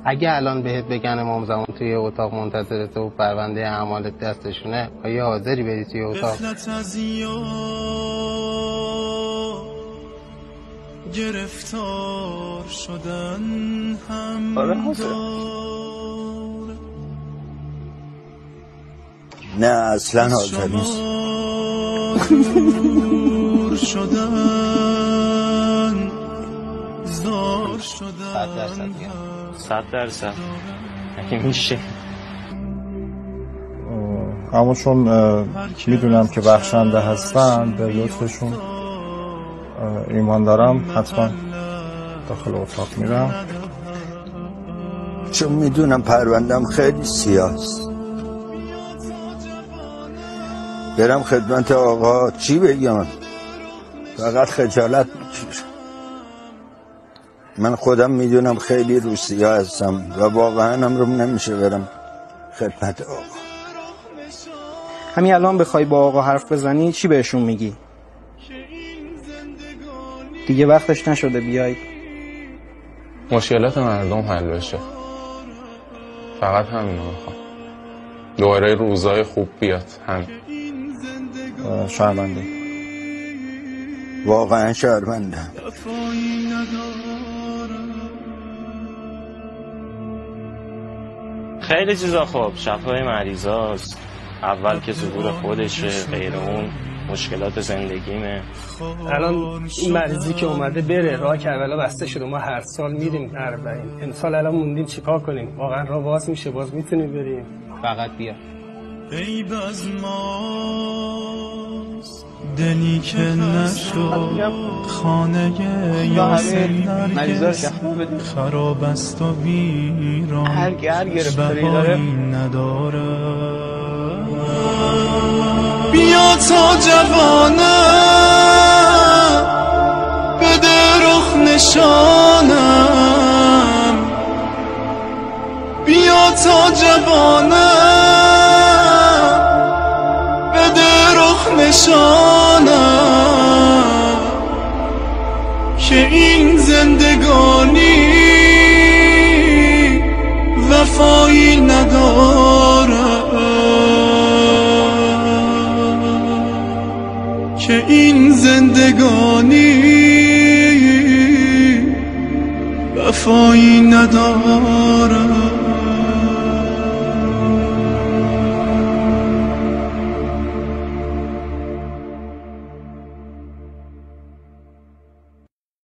اگه الان بهت بگن امام زمان توی اتاق منتظرته و پرونده اعمالت دستشونه، آیا حاضری بری توی اتاق؟ گرفتار شدن هم آره حاضر. نه اصلا حاضر نیست. شدن زار شدن 100% اگه میشه. اما چون میدونم که بخشنده هستن به لطفشون ایمان دارم، حتما داخل اتاق میرم، چون میدونم پروندم خیلی سیاست. برم خدمت آقا چی بگم؟ فقط خجالت میکشم. من خودم میدونم خیلی روسیه هستم و واقعا امروم نمیشه برم خدمت آقا. همین الان بخوای با آقا حرف بزنی چی بهشون میگی؟ دیگه وقتش نشده بیای. مشکلات مردم حل بشه، فقط همینو میخوام. دوباره روزای خوب بیاد. همین. شرمنده، واقعا شرمنده. خیلی چیزا خوب، شفای مریضاست، اول که ظهور خودشه، غیر اون مشکلات زندگیمه. الان این مریضی که اومده بره، راه کربلا بسته شده، ما هر سال میریم اربعین، امسال الان موندیم چیکار کنیم؟ واقعا راه باز میشه، باز میتونیم بریم. فقط بیا. ای باز ماست دلی که نشد خانه یاسین خراب است و ویران، هر گرفتاری داره نداره. بیا تا جوانم بده رخ نشانم، بیا تا جوانم بده رخ نشانم، که این زندگانی وفایی نداره، که این زندگانی وفایی نداره.